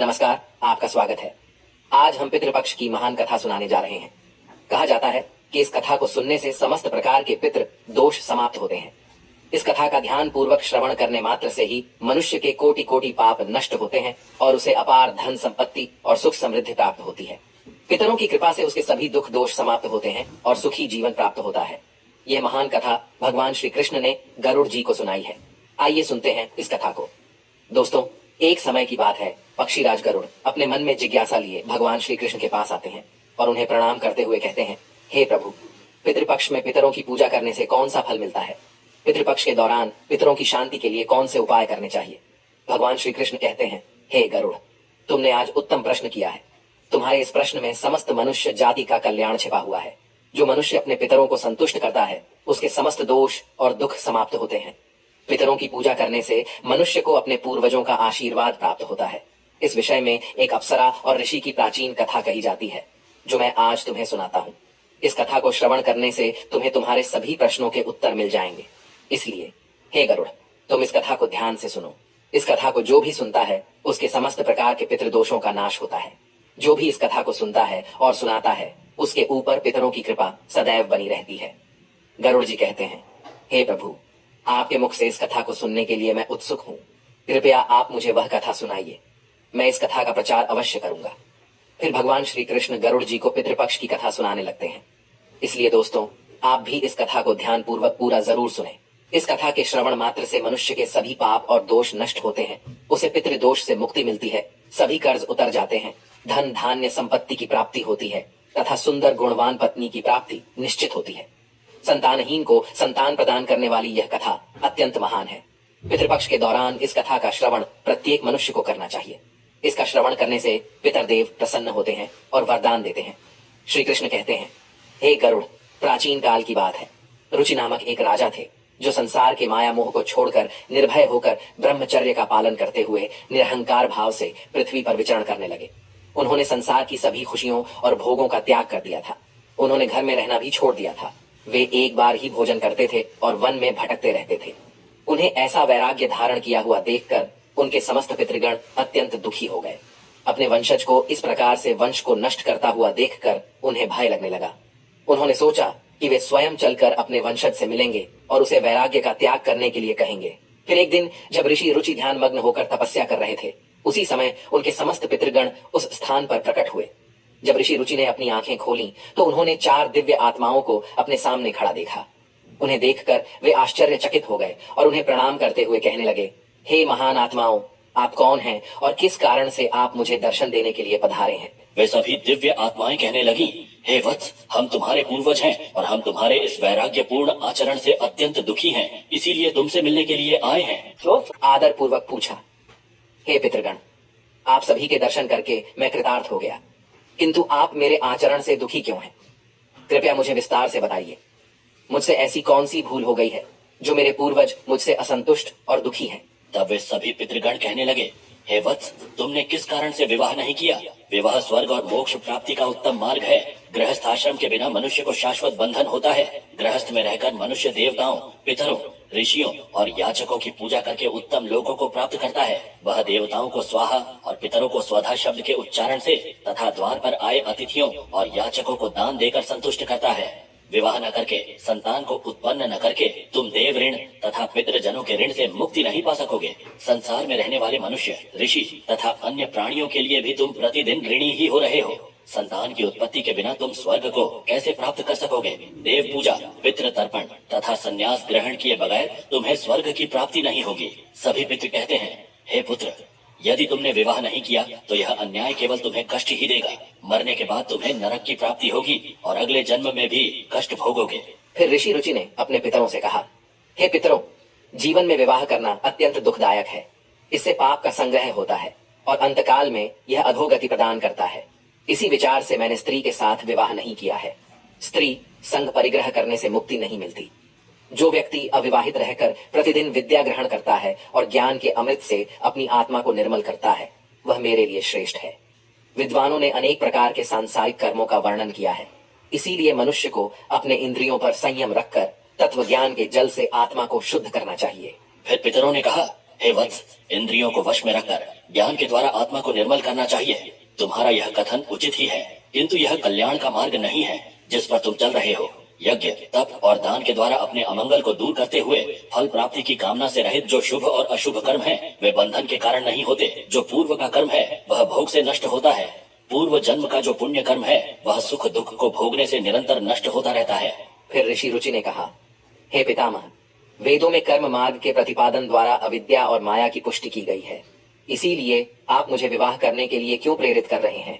नमस्कार, आपका स्वागत है। आज हम पितृपक्ष की महान कथा सुनाने जा रहे हैं। कहा जाता है कि इस कथा को सुनने से समस्त प्रकार के पितृ दोष समाप्त होते हैं। इस कथा का ध्यान पूर्वक श्रवण करने मात्र से ही मनुष्य के कोटि कोटि पाप नष्ट होते हैं और उसे अपार धन संपत्ति और सुख समृद्धि प्राप्त होती है। पितरों की कृपा से उसके सभी दुख दोष समाप्त होते हैं और सुखी जीवन प्राप्त होता है। यह महान कथा भगवान श्री कृष्ण ने गरुड़ जी को सुनाई है। आइए सुनते हैं इस कथा को। दोस्तों, एक समय की बात है, पक्षीराज गरुड़ अपने मन में जिज्ञासा लिए भगवान श्री कृष्ण के पास आते हैं और उन्हें प्रणाम करते हुए कहते हैं, हे प्रभु, पितृपक्ष में पितरों की पूजा करने से कौन सा फल मिलता है? पितृपक्ष के दौरान पितरों की शांति के लिए कौन से उपाय करने चाहिए? भगवान श्री कृष्ण कहते हैं, हे गरुड़, तुमने आज उत्तम प्रश्न किया है। तुम्हारे इस प्रश्न में समस्त मनुष्य जाति का कल्याण छिपा हुआ है। जो मनुष्य अपने पितरों को संतुष्ट करता है, उसके समस्त दोष और दुख समाप्त होते हैं। पितरों की पूजा करने से मनुष्य को अपने पूर्वजों का आशीर्वाद प्राप्त होता है। इस विषय में एक अप्सरा और ऋषि की प्राचीन कथा कही जाती है, जो मैं आज तुम्हें सुनाता हूँ। इस कथा को श्रवण करने से तुम्हें तुम्हारे सभी प्रश्नों के उत्तर मिल जाएंगे। इसलिए हे गरुड़, तुम इस कथा को ध्यान से सुनो। इस कथा को जो भी सुनता है, उसके समस्त प्रकार के पितृदोषों का नाश होता है। जो भी इस कथा को सुनता है और सुनाता है, उसके ऊपर पितरों की कृपा सदैव बनी रहती है। गरुड़ जी कहते हैं, हे प्रभु, आपके मुख से इस कथा को सुनने के लिए मैं उत्सुक हूँ। कृपया आप मुझे वह कथा सुनाइए। मैं इस कथा का प्रचार अवश्य करूंगा। फिर भगवान श्री कृष्ण गरुड़ जी को पितृपक्ष की कथा सुनाने लगते हैं। इसलिए दोस्तों, आप भी इस कथा को ध्यान पूर्वक पूरा जरूर सुने। इस कथा के श्रवण मात्र से मनुष्य के सभी पाप और दोष नष्ट होते हैं। उसे पितृदोष से मुक्ति मिलती है, सभी कर्ज उतर जाते हैं, धन धान्य संपत्ति की प्राप्ति होती है तथा सुंदर गुणवान पत्नी की प्राप्ति निश्चित होती है। संतानहीन को संतान प्रदान करने वाली यह कथा अत्यंत महान है। पितृपक्ष के दौरान इस कथा का श्रवण प्रत्येक मनुष्य को करना चाहिए। इसका श्रवण करने से पितरदेव प्रसन्न होते हैं और वरदान देते हैं। श्री कृष्ण कहते हैं, हे गरुड़, प्राचीन काल की बात है। रुचि नामक एक राजा थे, जो संसार के माया मोह को छोड़कर निर्भय होकर ब्रह्मचर्य का पालन करते हुए निरहंकार भाव से पृथ्वी पर विचरण करने लगे। उन्होंने संसार की सभी खुशियों और भोगों का त्याग कर दिया था। उन्होंने घर में रहना भी छोड़ दिया था। वे एक बार ही भोजन करते थे और वन में भटकते रहते थे। उन्हें ऐसा वैराग्य धारण किया हुआ देखकर उनके समस्त पितृगण अत्यंत दुखी हो गए। अपने वंशज को इस प्रकार से वंश को नष्ट करता हुआ देखकर उन्हें भय लगने लगा। उन्होंने सोचा कि वे स्वयं चलकर अपने वंशज से मिलेंगे और उसे वैराग्य का त्याग करने के लिए कहेंगे। फिर एक दिन जब ऋषि रुचि ध्यान मग्न होकर तपस्या कर रहे थे, उसी समय उनके समस्त पितृगण उस स्थान पर प्रकट हुए। जब ऋषि रुचि ने अपनी आंखें खोली तो उन्होंने 4 दिव्य आत्माओं को अपने सामने खड़ा देखा। उन्हें देखकर वे आश्चर्यचकित हो गए और उन्हें प्रणाम करते हुए कहने लगे, हे महान आत्माओं, आप कौन हैं और किस कारण से आप मुझे दर्शन देने के लिए पधारे हैं? वे सभी दिव्य आत्माएं कहने लगी, हे वत्स, हम तुम्हारे पूर्वज हैं और हम तुम्हारे इस वैराग्य पूर्ण आचरण से अत्यंत दुखी हैं, इसीलिए तुमसे मिलने के लिए आए हैं। तो आदर पूर्वक पूछा, हे पितृगण, आप सभी के दर्शन करके मैं कृतार्थ हो गया, किंतु आप मेरे आचरण से दुखी क्यों हैं? कृपया मुझे विस्तार से बताइए। मुझसे ऐसी कौन सी भूल हो गई है जो मेरे पूर्वज मुझसे असंतुष्ट और दुखी हैं? तब वे सभी पितृगण कहने लगे, हे वत्स, तुमने किस कारण से विवाह नहीं किया? विवाह स्वर्ग और मोक्ष प्राप्ति का उत्तम मार्ग है। गृहस्थ आश्रम के बिना मनुष्य को शाश्वत बंधन होता है। गृहस्थ में रहकर मनुष्य देवताओं, पितरों, ऋषियों और याचकों की पूजा करके उत्तम लोकों को प्राप्त करता है। वह देवताओं को स्वाहा और पितरों को स्वधा शब्द के उच्चारण से तथा द्वार पर आए अतिथियों और याचकों को दान देकर संतुष्ट करता है। विवाह न करके, संतान को उत्पन्न न करके तुम देव ऋण तथा पितृजनों के ऋण से मुक्ति नहीं पा सकोगे। संसार में रहने वाले मनुष्य, ऋषि तथा अन्य प्राणियों के लिए भी तुम प्रतिदिन ऋणी ही हो रहे हो। संतान की उत्पत्ति के बिना तुम स्वर्ग को कैसे प्राप्त कर सकोगे? देव पूजा, पितृ तर्पण तथा संन्यास ग्रहण किए बगैर तुम्हें स्वर्ग की प्राप्ति नहीं होगी। सभी पितृ कहते हैं, हे पुत्र, यदि तुमने विवाह नहीं किया तो यह अन्याय केवल तुम्हें कष्ट ही देगा। मरने के बाद तुम्हें नरक की प्राप्ति होगी और अगले जन्म में भी कष्ट भोगोगे। फिर ऋषि रुचि ने अपने पितरों से कहा, हे पितरों, जीवन में विवाह करना अत्यंत दुखदायक है। इससे पाप का संग्रह होता है और अंतकाल में यह अधोगति प्रदान करता है। इसी विचार से मैंने स्त्री के साथ विवाह नहीं किया है। स्त्री संग परिग्रह करने से मुक्ति नहीं मिलती। जो व्यक्ति अविवाहित रहकर प्रतिदिन विद्या ग्रहण करता है और ज्ञान के अमृत से अपनी आत्मा को निर्मल करता है, वह मेरे लिए श्रेष्ठ है। विद्वानों ने अनेक प्रकार के सांसारिक कर्मों का वर्णन किया है। इसीलिए मनुष्य को अपने इंद्रियों पर संयम रखकर तत्व ज्ञान के जल से आत्मा को शुद्ध करना चाहिए। फिर पितरों ने कहा, हे वत्स, इंद्रियों को वश में रखकर ज्ञान के द्वारा आत्मा को निर्मल करना चाहिए। तुम्हारा यह कथन उचित ही है, किंतु यह कल्याण का मार्ग नहीं है जिस पर तुम चल रहे हो। यज्ञ, तप और दान के द्वारा अपने अमंगल को दूर करते हुए फल प्राप्ति की कामना से रहित जो शुभ और अशुभ कर्म है, वे बंधन के कारण नहीं होते। जो पूर्व का कर्म है वह भोग से नष्ट होता है। पूर्व जन्म का जो पुण्य कर्म है वह सुख दुख को भोगने से निरंतर नष्ट होता रहता है। फिर ऋषि रुचि ने कहा, हे पितामह, वेदों में कर्म मार्ग के प्रतिपादन द्वारा अविद्या और माया की पुष्टि की गई है। इसीलिए आप मुझे विवाह करने के लिए क्यों प्रेरित कर रहे हैं?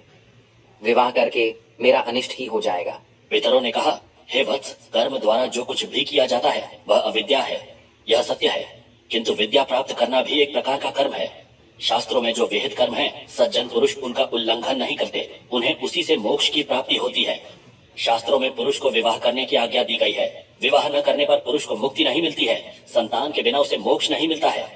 विवाह करके मेरा अनिष्ट ही हो जाएगा। पितरों ने कहा, हे वत्स, कर्म द्वारा जो कुछ भी किया जाता है वह अविद्या है, यह सत्य है। किंतु विद्या प्राप्त करना भी एक प्रकार का कर्म है। शास्त्रों में जो विहित कर्म है, सज्जन पुरुष उनका उल्लंघन नहीं करते, उन्हें उसी से मोक्ष की प्राप्ति होती है। शास्त्रों में पुरुष को विवाह करने की आज्ञा दी गई है। विवाह न करने पर पुरुष को मुक्ति नहीं मिलती है। संतान के बिना उसे मोक्ष नहीं मिलता है।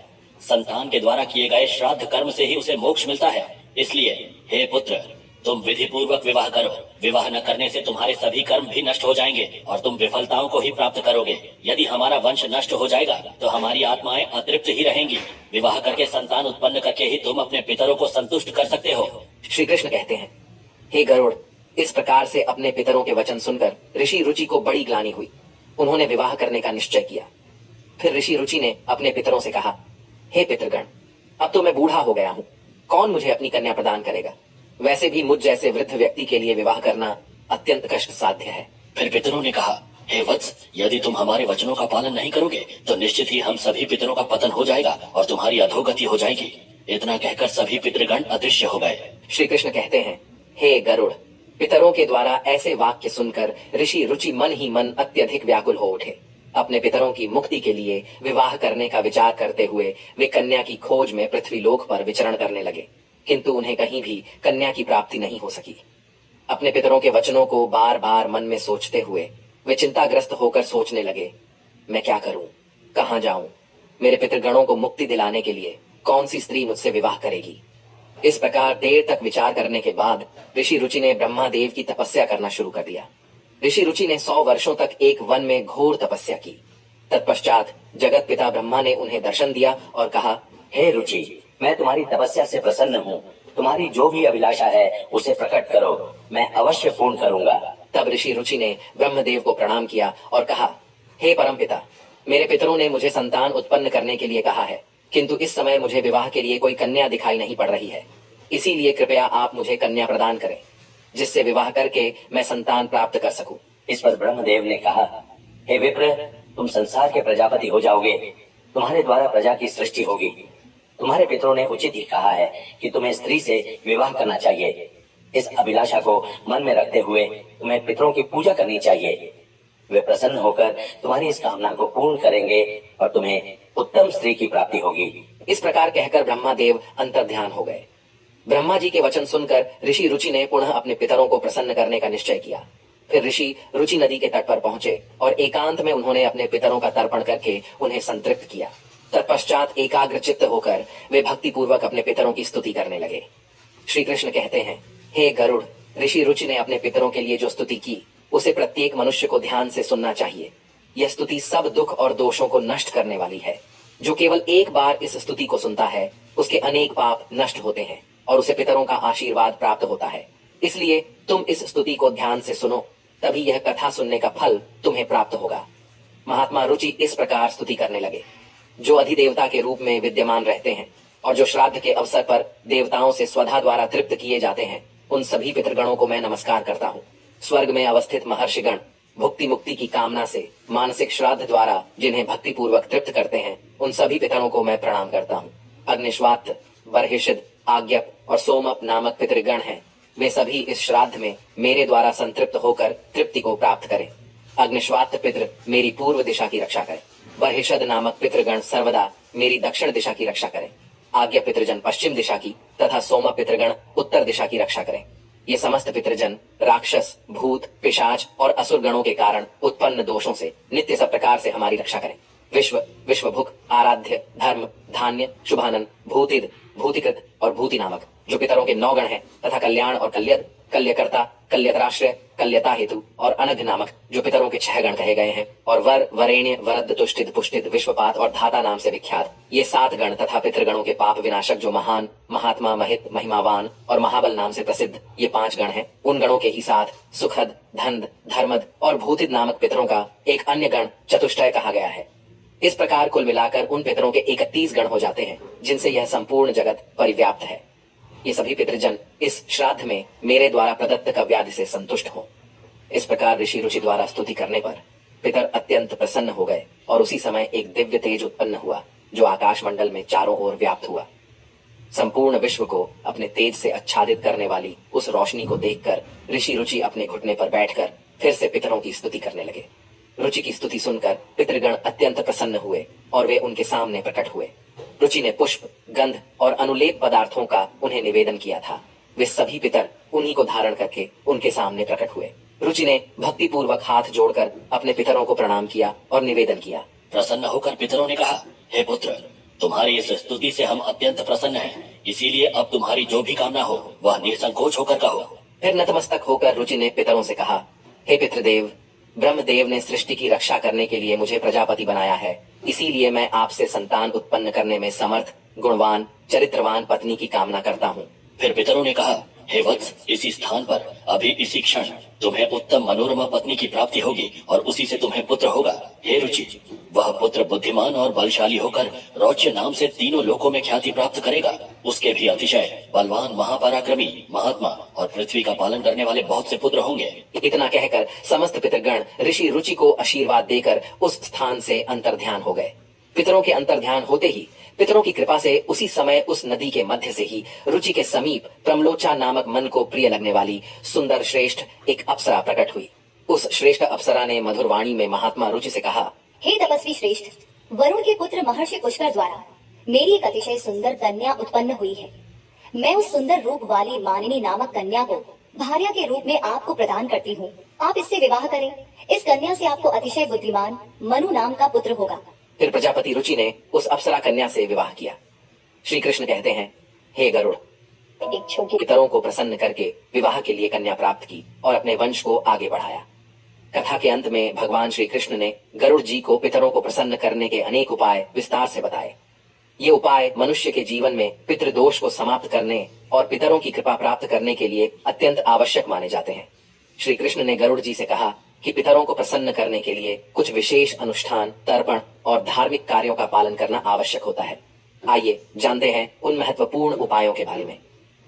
संतान के द्वारा किए गए श्राद्ध कर्म से ही उसे मोक्ष मिलता है। इसलिए हे पुत्र, तुम विधि पूर्वक विवाह करो। विवाह न करने से तुम्हारे सभी कर्म भी नष्ट हो जाएंगे और तुम विफलताओं को ही प्राप्त करोगे। यदि हमारा वंश नष्ट हो जाएगा तो हमारी आत्माएं अतृप्त ही रहेंगी। विवाह करके संतान उत्पन्न करके ही तुम अपने पितरों को संतुष्ट कर सकते हो। श्री कृष्ण कहते हैं, हे गरुड़, इस प्रकार से अपने पितरों के वचन सुनकर ऋषि रुचि को बड़ी ग्लानि हुई। उन्होंने विवाह करने का निश्चय किया। फिर ऋषि रुचि ने अपने पितरों से कहा, हे पितृगण, अब तो मैं बूढ़ा हो गया हूँ, कौन मुझे अपनी कन्या प्रदान करेगा? वैसे भी मुझ जैसे वृद्ध व्यक्ति के लिए विवाह करना अत्यंत कष्ट साध्य है। फिर पितरों ने कहा, हे वत्स, यदि तुम हमारे वचनों का पालन नहीं करोगे तो निश्चित ही हम सभी पितरों का पतन हो जाएगा और तुम्हारी अधोगति हो जाएगी। इतना कहकर सभी पितृगण अदृश्य हो गए। श्री कृष्ण कहते हैं, हे गरुड़, पितरों के द्वारा ऐसे वाक्य सुनकर ऋषि रुचि मन ही मन अत्यधिक व्याकुल हो उठे। अपने पितरों की मुक्ति के लिए विवाह करने का विचार करते हुए वे कन्या की खोज में पृथ्वी लोक पर विचरण करने लगे, किंतु उन्हें कहीं भी कन्या की प्राप्ति नहीं हो सकी। अपने पितरों के वचनों को बार बार मन में सोचते हुए वे चिंताग्रस्त होकर सोचने लगे, मैं क्या करूं, कहां जाऊं? मेरे पितृगणों को मुक्ति दिलाने के लिए कौन सी स्त्री मुझसे विवाह करेगी? इस प्रकार देर तक विचार करने के बाद ऋषि रुचि ने ब्रह्मा देव की तपस्या करना शुरू कर दिया। ऋषि रुचि ने 100 वर्षों तक एक वन में घोर तपस्या की। तत्पश्चात जगत पिता ब्रह्मा ने उन्हें दर्शन दिया और कहा, हे रुचि, मैं तुम्हारी तपस्या से प्रसन्न हूँ। तुम्हारी जो भी अभिलाषा है उसे प्रकट करो, मैं अवश्य पूर्ण करूंगा। तब ऋषि रुचि ने ब्रह्मदेव को प्रणाम किया और कहा, हे परमपिता, मेरे पितरों ने मुझे संतान उत्पन्न करने के लिए कहा है, किंतु इस समय मुझे विवाह के लिए कोई कन्या दिखाई नहीं पड़ रही है। इसीलिए कृपया आप मुझे कन्या प्रदान करें, जिससे विवाह करके मैं संतान प्राप्त कर सकूं। इस पर ब्रह्मदेव ने कहा, हे विप्र, तुम संसार के प्रजापति हो जाओगे। तुम्हारे द्वारा प्रजा की सृष्टि होगी। तुम्हारे पितरों ने उचित ही कहा है कि तुम्हें स्त्री से विवाह करना चाहिए। इस अभिलाषा को मन में रखते हुए तुम्हें पितरों की पूजा करनी चाहिए। वे प्रसन्न होकर तुम्हारी इस कामना को पूर्ण करेंगे और तुम्हें उत्तम स्त्री की प्राप्ति होगी। इस प्रकार कहकर ब्रह्मा देव अंतर्ध्यान हो गए। ब्रह्मा जी के वचन सुनकर ऋषि रुचि ने पुनः अपने पितरों को प्रसन्न करने का निश्चय किया। फिर ऋषि रुचि नदी के तट पर पहुंचे और एकांत में उन्होंने अपने पितरों का तर्पण करके उन्हें संतृप्त किया। तत्पश्चात एकाग्र चित्त होकर वे भक्ति पूर्वक अपने पितरों की स्तुति करने लगे। श्री कृष्ण कहते हैं, हे गरुड़, ऋषि रुचि ने अपने पितरों के लिए जो स्तुति की उसे प्रत्येक मनुष्य को ध्यान से सुनना चाहिए। यह स्तुति सब दुख और दोषों को नष्ट करने वाली है। जो केवल एक बार इस स्तुति को सुनता है उसके अनेक पाप नष्ट होते हैं और उसे पितरों का आशीर्वाद प्राप्त होता है। इसलिए तुम इस स्तुति को ध्यान से सुनो, तभी यह कथा सुनने का फल तुम्हें प्राप्त होगा। महात्मा रुचि इस प्रकार स्तुति करने लगे, जो अधिदेवता के रूप में विद्यमान रहते हैं और जो श्राद्ध के अवसर पर देवताओं से स्वधा द्वारा तृप्त किए जाते हैं, उन सभी पितृगणों को मैं नमस्कार करता हूँ। स्वर्ग में अवस्थित महर्षिगण भुक्ति मुक्ति की कामना से मानसिक श्राद्ध द्वारा जिन्हें भक्ति पूर्वक तृप्त करते हैं, उन सभी पितरों को मैं प्रणाम करता हूँ। अग्निश्वात, बर्हिषद, आज्ञप और सोमप नामक पितृगण हैं। वे सभी इस श्राद्ध में मेरे द्वारा संतृप्त होकर तृप्ति को प्राप्त करें। अग्निश्वात पितृ मेरी पूर्व दिशा की रक्षा करें। बर्हिषद नामक पितृगण सर्वदा मेरी दक्षिण दिशा की रक्षा करें। आज्ञा पितृजन पश्चिम दिशा की तथा सोम पितृगण उत्तर दिशा की रक्षा करें। ये समस्त पितृजन राक्षस, भूत, पिशाच और असुर गणों के कारण उत्पन्न दोषों से नित्य सब प्रकार से हमारी रक्षा करें। विश्व, विश्वभुक, आराध्य, धर्म, धान्य, शुभानन, भूतिद, भूतिकृत और भूति नामक जो पितरों के 9 गण हैं तथा कल्याण और कल्यद कल्यकर्ता, कल्यत्राश्रय, कल्यता हेतु और अनघ नामक जो पितरों के 6 गण कहे गए हैं, और वर, वरेण्य, वरद, तुष्टिद, पुष्टिद, विश्वपात और धाता नाम से विख्यात ये 7 गण तथा पितृगणों के पाप विनाशक जो महान, महात्मा, महित, महिमावान और महाबल नाम से प्रसिद्ध ये 5 गण हैं, उन गणों के ही साथ सुखद, धन्द, धर्मद और भूतिद नामक पितरों का एक अन्य गण चतुष्टय कहा गया है। इस प्रकार कुल मिलाकर उन पितरों के 31 गण हो जाते हैं, जिनसे यह संपूर्ण जगत परिव्याप्त है। ये सभी पितृजन इस श्राद्ध में मेरे द्वारा प्रदत्त कव्यादि से संतुष्ट हो। इस प्रकार ऋषि रुचि द्वारा स्तुति करने पर पितर अत्यंत प्रसन्न हो गए और उसी समय एक दिव्य तेज उत्पन्न हुआ जो आकाश मंडल में चारों ओर व्याप्त हुआ। संपूर्ण विश्व को अपने तेज से आच्छादित करने वाली उस रोशनी को देखकर ऋषि रुचि अपने घुटने पर बैठकर फिर से पितरों की स्तुति करने लगे। रुचि की स्तुति सुनकर पितृगण अत्यंत प्रसन्न हुए और वे उनके सामने प्रकट हुए। रुचि ने पुष्प, गंध और अनुलेप पदार्थों का उन्हें निवेदन किया था। वे सभी पितर उन्हीं को धारण करके उनके सामने प्रकट हुए। रुचि ने भक्ति पूर्वक हाथ जोड़कर अपने पितरों को प्रणाम किया और निवेदन किया। प्रसन्न होकर पितरों ने कहा, हे पुत्र, तुम्हारी इस स्तुति से हम अत्यंत प्रसन्न हैं, इसीलिए अब तुम्हारी जो भी कामना हो वह निसंकोच होकर कहो। फिर नतमस्तक होकर रुचि ने पितरों से कहा, हे पितृदेव, ब्रह्मदेव ने सृष्टि की रक्षा करने के लिए मुझे प्रजापति बनाया है, इसीलिए मैं आपसे संतान उत्पन्न करने में समर्थ, गुणवान, चरित्रवान पत्नी की कामना करता हूँ। फिर पितरों ने कहा, हे वत्स, इसी स्थान पर अभी इसी क्षण तुम्हें उत्तम मनोरमा पत्नी की प्राप्ति होगी और उसी से तुम्हें पुत्र होगा। हे रुचि, वह पुत्र बुद्धिमान और बलशाली होकर रौच्य नाम से तीनों लोकों में ख्याति प्राप्त करेगा। उसके भी अतिशय बलवान, महापराक्रमी, महात्मा और पृथ्वी का पालन करने वाले बहुत से पुत्र होंगे। इतना कहकर समस्त पितृगण ऋषि रुचि को आशीर्वाद देकर उस स्थान से अंतर्ध्यान हो गए। पितरों के अंतर्ध्यान होते ही पितरों की कृपा से उसी समय उस नदी के मध्य से ही रुचि के समीप प्रमलोचा नामक मन को प्रिय लगने वाली सुंदर श्रेष्ठ एक अप्सरा प्रकट हुई। उस श्रेष्ठ अप्सरा ने मधुर वाणी में महात्मा रुचि से कहा, हे तपस्वी श्रेष्ठ, वरुण के पुत्र महर्षि पुष्कर द्वारा मेरी एक अतिशय सुंदर कन्या उत्पन्न हुई है। मैं उस सुंदर रूप वाली मानिनी नामक कन्या को भार्या के रूप में आपको प्रदान करती हूँ। आप इससे विवाह करें। इस कन्या से आपको अतिशय बुद्धिमान मनु नाम का पुत्र होगा। फिर प्रजापति रुचि ने उस अप्सरा कन्या से विवाह किया। श्री कृष्ण कहते हैं, हे गरुड़, एक छोटी पितरों को प्रसन्न करके विवाह के लिए कन्या प्राप्त की और अपने वंश को आगे बढ़ाया। कथा के अंत में भगवान श्री कृष्ण ने गरुड़ जी को पितरों को प्रसन्न करने के अनेक उपाय विस्तार से बताए। ये उपाय मनुष्य के जीवन में पितृदोष को समाप्त करने और पितरों की कृपा प्राप्त करने के लिए अत्यंत आवश्यक माने जाते हैं। श्री कृष्ण ने गरुड़ जी से कहा कि पितरों को प्रसन्न करने के लिए कुछ विशेष अनुष्ठान, तर्पण और धार्मिक कार्यों का पालन करना आवश्यक होता है। आइए जानते हैं उन महत्वपूर्ण उपायों के बारे में।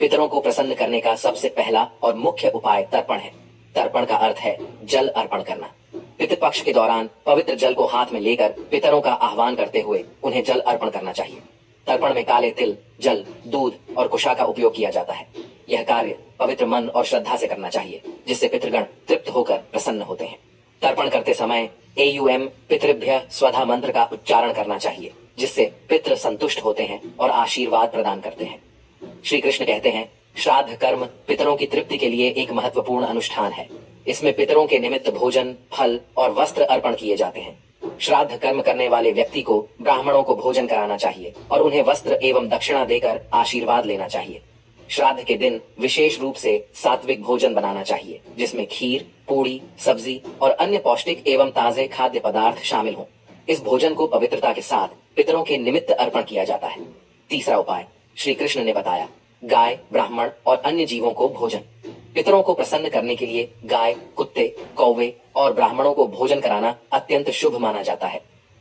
पितरों को प्रसन्न करने का सबसे पहला और मुख्य उपाय तर्पण है। तर्पण का अर्थ है जल अर्पण करना। पितृपक्ष के दौरान पवित्र जल को हाथ में लेकर पितरों का आह्वान करते हुए उन्हें जल अर्पण करना चाहिए। तर्पण में काले तिल, जल, दूध और कुशा का उपयोग किया जाता है। यह कार्य पवित्र मन और श्रद्धा से करना चाहिए, जिससे पितृगण तृप्त होकर प्रसन्न होते हैं। तर्पण करते समय AUM पितृभ्य स्वधा मंत्र का उच्चारण करना चाहिए, जिससे पितृ संतुष्ट होते हैं और आशीर्वाद प्रदान करते हैं। श्री कृष्ण कहते हैं, श्राद्ध कर्म पितरों की तृप्ति के लिए एक महत्वपूर्ण अनुष्ठान है। इसमें पितरों के निमित्त भोजन, फल और वस्त्र अर्पण किए जाते हैं। श्राद्ध कर्म करने वाले व्यक्ति को ब्राह्मणों को भोजन कराना चाहिए और उन्हें वस्त्र एवं दक्षिणा देकर आशीर्वाद लेना चाहिए। श्राद्ध के दिन विशेष रूप से सात्विक भोजन बनाना चाहिए, जिसमें खीर, पूड़ी, सब्जी और अन्य पौष्टिक एवं ताजे खाद्य पदार्थ शामिल हों। इस भोजन को पवित्रता के साथ पितरों के निमित्त अर्पण किया जाता है। तीसरा उपाय श्री कृष्ण ने बताया, गाय, ब्राह्मण और अन्य जीवों को भोजन। पितरों को प्रसन्न करने के लिए गाय, कुत्ते, कौवे और ब्राह्मणों को भोजन कराना अत्यंत शुभ माना जाता है।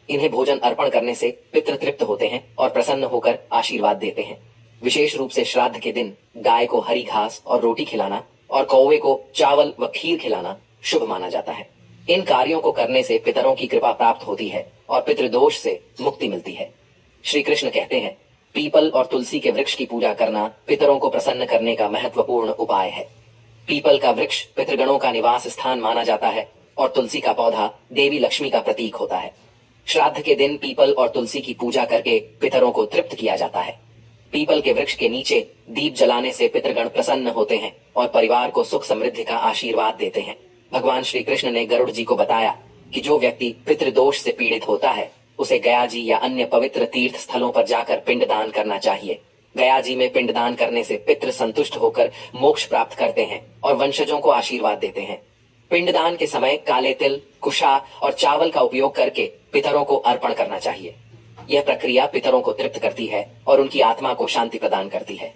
इन्हें भोजन अर्पण करने से पितृ तृप्त होते हैं और प्रसन्न होकर आशीर्वाद देते हैं। विशेष रूप से श्राद्ध के दिन गाय को हरी घास और रोटी खिलाना और कौवे को चावल व खीर खिलाना शुभ माना जाता है। इन कार्यों को करने से पितरों की कृपा प्राप्त होती है और पितृदोष से मुक्ति मिलती है। श्री कृष्ण कहते हैं, पीपल और तुलसी के वृक्ष की पूजा करना पितरों को प्रसन्न करने का महत्वपूर्ण उपाय है। पीपल का वृक्ष पितृगणों का निवास स्थान माना जाता है और तुलसी का पौधा देवी लक्ष्मी का प्रतीक होता है। श्राद्ध के दिन पीपल और तुलसी की पूजा करके पितरों को तृप्त किया जाता है। पीपल के वृक्ष के नीचे दीप जलाने से पितृगण प्रसन्न होते हैं और परिवार को सुख समृद्धि का आशीर्वाद देते हैं। भगवान श्री कृष्ण ने गरुड़ जी को बताया कि जो व्यक्ति पितृदोष से पीड़ित होता है, उसे गया जी या अन्य पवित्र तीर्थ स्थलों पर जाकर पिंड दान करना चाहिए। गया जी में पिंडदान करने से पितृ संतुष्ट होकर मोक्ष प्राप्त करते हैं और वंशजों को आशीर्वाद देते हैं। पिंडदान के समय काले तिल, कुशा और चावल का उपयोग करके पितरों को अर्पण करना चाहिए। यह प्रक्रिया पितरों को तृप्त करती है और उनकी आत्मा को शांति प्रदान करती है।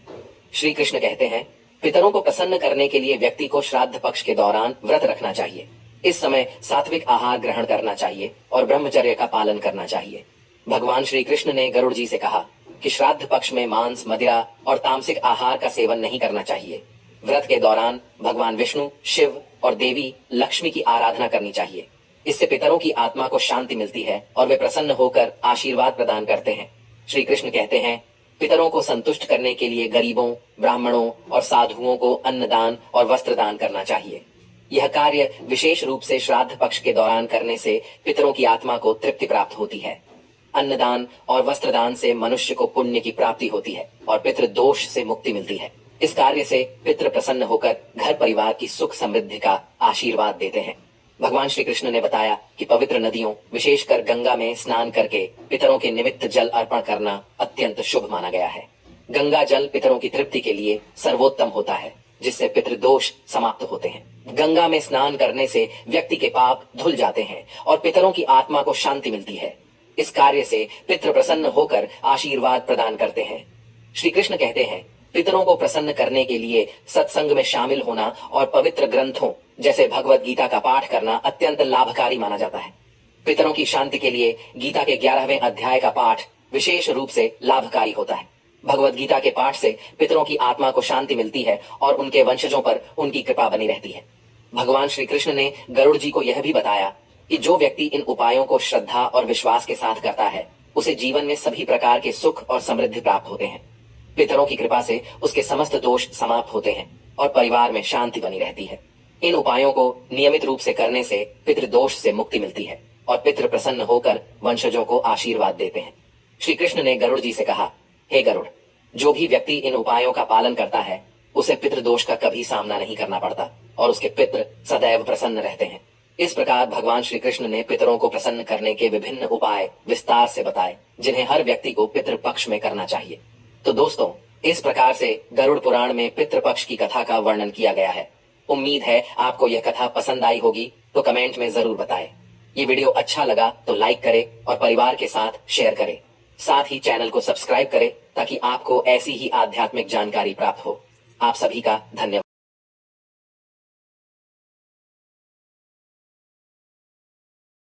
श्री कृष्ण कहते हैं, पितरों को प्रसन्न करने के लिए व्यक्ति को श्राद्ध पक्ष के दौरान व्रत रखना चाहिए। इस समय सात्विक आहार ग्रहण करना चाहिए और ब्रह्मचर्य का पालन करना चाहिए। भगवान श्री कृष्ण ने गरुड़ जी से कहा कि श्राद्ध पक्ष में मांस, मदिरा और तामसिक आहार का सेवन नहीं करना चाहिए। व्रत के दौरान भगवान विष्णु, शिव और देवी लक्ष्मी की आराधना करनी चाहिए। इससे पितरों की आत्मा को शांति मिलती है और वे प्रसन्न होकर आशीर्वाद प्रदान करते हैं। श्री कृष्ण कहते हैं, पितरों को संतुष्ट करने के लिए गरीबों, ब्राह्मणों और साधुओं को अन्नदान और वस्त्र दान करना चाहिए। यह कार्य विशेष रूप से श्राद्ध पक्ष के दौरान करने से पितरों की आत्मा को तृप्ति प्राप्त होती है। अन्नदान और वस्त्रदान से मनुष्य को पुण्य की प्राप्ति होती है और पितृ दोष से मुक्ति मिलती है। इस कार्य से पितृ प्रसन्न होकर घर परिवार की सुख समृद्धि का आशीर्वाद देते हैं। भगवान श्री कृष्ण ने बताया कि पवित्र नदियों, विशेषकर गंगा में स्नान करके पितरों के निमित्त जल अर्पण करना अत्यंत शुभ माना गया है। गंगा जल पितरों की तृप्ति के लिए सर्वोत्तम होता है, जिससे पितृदोष समाप्त होते हैं। गंगा में स्नान करने से व्यक्ति के पाप धुल जाते हैं और पितरों की आत्मा को शांति मिलती है। इस कार्य से पितृ प्रसन्न होकर आशीर्वाद प्रदान करते हैं। श्री कृष्ण कहते हैं, पितरों को प्रसन्न करने के लिए सत्संग में शामिल होना और पवित्र ग्रंथों जैसे भगवत गीता का पाठ करना अत्यंत लाभकारी माना जाता है। पितरों की शांति के लिए गीता के 11वें अध्याय का पाठ विशेष रूप से लाभकारी होता है। भगवत गीता के पाठ से पितरों की आत्मा को शांति मिलती है और उनके वंशजों पर उनकी कृपा बनी रहती है। भगवान श्री कृष्ण ने गरुड़ जी को यह भी बताया कि जो व्यक्ति इन उपायों को श्रद्धा और विश्वास के साथ करता है, उसे जीवन में सभी प्रकार के सुख और समृद्धि प्राप्त होते हैं। पितरों की कृपा से उसके समस्त दोष समाप्त होते हैं और परिवार में शांति बनी रहती है। इन उपायों को नियमित रूप से करने से पितृदोष से मुक्ति मिलती है और पितृ प्रसन्न होकर वंशजों को आशीर्वाद देते हैं। श्री कृष्ण ने गरुड़ जी से कहा, हे गरुड़, जो भी व्यक्ति इन उपायों का पालन करता है, उसे पितृदोष का कभी सामना नहीं करना पड़ता और उसके पितृ सदैव प्रसन्न रहते हैं। इस प्रकार भगवान श्री कृष्ण ने पितरों को प्रसन्न करने के विभिन्न उपाय विस्तार से बताए, जिन्हें हर व्यक्ति को पितृ पक्ष में करना चाहिए। तो दोस्तों, इस प्रकार से गरुड़ पुराण में पितृपक्ष की कथा का वर्णन किया गया है। उम्मीद है आपको यह कथा पसंद आई होगी, तो कमेंट में जरूर बताएं। ये वीडियो अच्छा लगा तो लाइक करें और परिवार के साथ शेयर करें। साथ ही चैनल को सब्सक्राइब करें ताकि आपको ऐसी ही आध्यात्मिक जानकारी प्राप्त हो। आप सभी का धन्यवाद।